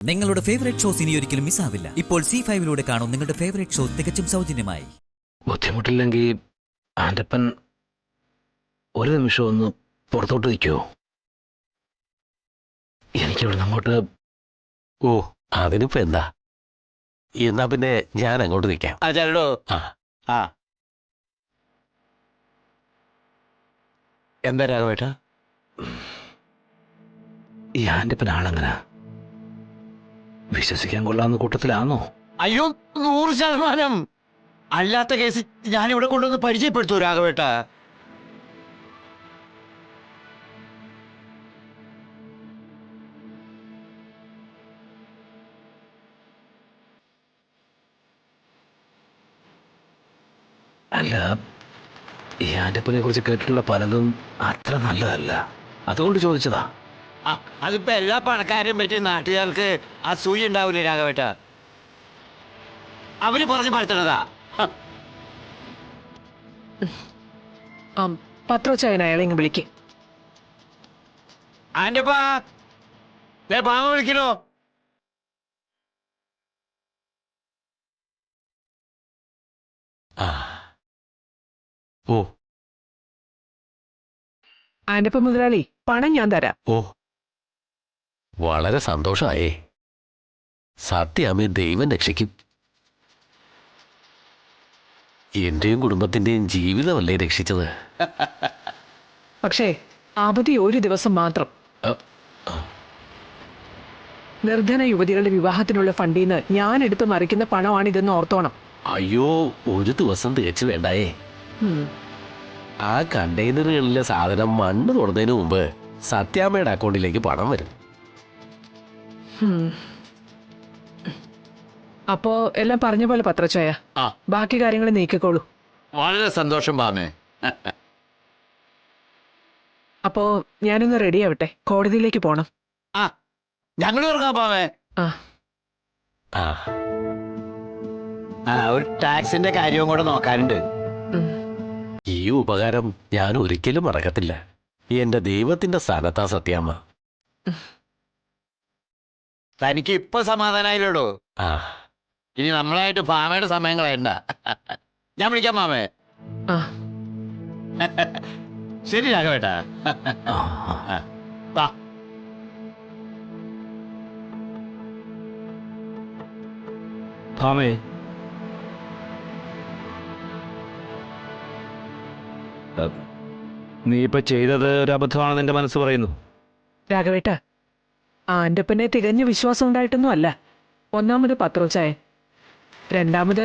നിങ്ങളുടെ favourite shows ഇനി ഒരിക്കലും മിസ്സാവില്ല. ഇപ്പോൾ C5 കാണും നിങ്ങളുടെ ഫേവറേറ്റ് ഷോ തികച്ചും സൗജന്യമായി. ബുദ്ധിമുട്ടില്ലെങ്കിൽ ആൻ്റപ്പൻ ഒരു നിമിഷം ഒന്ന് പുറത്തോട്ട് നിൽക്കുമോ? എനിക്കിവിടെ അങ്ങോട്ട്. ഓ, അതിനിപ്പോ എന്താ? എന്നാ പിന്നെ ഞാൻ അങ്ങോട്ട് നിൽക്കാം. ചേട്ടോ. എന്താ രാഘവേട്ട? ഈ ആൻ്റപ്പൻ ആളെങ്ങനെ വിശ്വസിക്കാൻ കൊള്ളാവുന്ന കൂട്ടത്തിലാണോ? അയ്യോ, 100%. അല്ലാത്ത കേസ് ഞാനിവിടെ കൊണ്ടുവന്ന് പരിചയപ്പെടുത്തൂ രാഘവേട്ട. അല്ല, ഈ ആൻ്റപ്പനെ കുറിച്ച് കേട്ടിട്ടുള്ള പലതും അത്ര നല്ലതല്ല, അതുകൊണ്ട് ചോദിച്ചതാ. അതിപ്പോ എല്ലാ പണക്കാരെയും പറ്റി നാട്ടുകാർക്ക് അസൂയ ഉണ്ടാവില്ലേ രാഘവേട്ട? അവര് പറഞ്ഞു പറ്റുന്നതാ. പത്രോച്ചായൻ അയാളെ ഇങ്ങ് വിളിക്ക്. ആൻ്റപ്പാ, പാമ്പ വിളിക്കണോ? ഓ ആൻ്റപ്പ മുതലാളി, പണം ഞാൻ തരാം. ഓ, വളരെ സന്തോഷമായേ. സത്യാമ്മയെ ദൈവം രക്ഷിക്കും. എന്റെയും കുടുംബത്തിന്റെയും ജീവിതമല്ലേ രക്ഷിച്ചത്. പക്ഷേ അവധി ഒരു ദിവസം മാത്രം. നിർധന യുവതികളുടെ വിവാഹത്തിനുള്ള ഫണ്ടിൽ നിന്ന് ഞാൻ എടുത്ത് മറിക്കുന്ന പണമാണിതെന്ന് ഓർത്തോണം. അയ്യോ, ഒരു ദിവസം തികച്ചു വേണ്ടായേ. ആ കണ്ടെയ്നറുകളിലെ സാധനം മണ്ണ് തൊടുന്നതിന് മുമ്പ് സത്യാമ്മയുടെ അക്കൗണ്ടിലേക്ക് പണം വരും. അപ്പോ എല്ലാം പറഞ്ഞ പോലെ പത്രച്ചായ, ബാക്കി കാര്യങ്ങൾ നീക്കിക്കോളൂ. വളരെ സന്തോഷം പാമേ. അപ്പോ ഞാനൊന്ന് റെഡി ആവട്ടെ, കോടതിയിലേക്ക് പോണം. ഞങ്ങൾ ഇറങ്ങാം പാമേ. ഒരു ടാക്സിന്റെ കാര്യവും കൂടെ നോക്കാനുണ്ട്. ഈ ഉപകാരം ഞാൻ ഒരിക്കലും മറക്കത്തില്ല. എന്റെ ദൈവത്തിന്റെ സ്ഥാനത്താ സത്യാമ്മ. തനിക്ക് ഇപ്പൊ സമാധാനായില്ലടോ. ഇനി നമ്മളായിട്ട് പാമയുടെ സമയം കളയണ്ട. ഞാൻ വിളിക്കാം മാമേ. ശരി രാഘവേട്ടാ. ഭാമേ, നീ ഇപ്പൊ ചെയ്തത് ഒരു അബദ്ധമാണെന്ന് എന്റെ മനസ്സ് പറയുന്നു. രാഘവേട്ട, ആൻ്റപ്പനെ തികഞ്ഞ വിശ്വാസം ഉണ്ടായിട്ടൊന്നും അല്ല. ഒന്നാമത് പത്രോച്ചായൻ, രണ്ടാമത്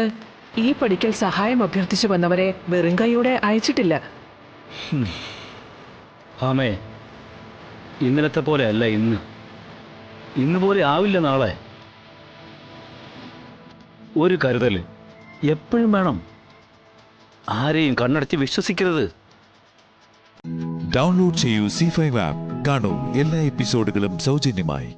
ഈ പഠിക്കൽ സഹായം അഭ്യർത്ഥിച്ചു വന്നവരെ വെറും കൈയോടെ അയച്ചിട്ടില്ല. ഭാമേ, ഇന്നലത്തെ പോലെ അല്ല ഇന്ന് പോലെ ആവില്ല നാളെ. ഒരു കരുതൽ എപ്പോഴും വേണം. ആരെയും കണ്ണടച്ച് വിശ്വസിക്കരുത്. ഡൗൺലോഡ് ചെയ്യൂ C5 ആപ്പ്. കാണൂ എല്ലാ എപ്പിസോഡുകളും സൗജന്യമായി.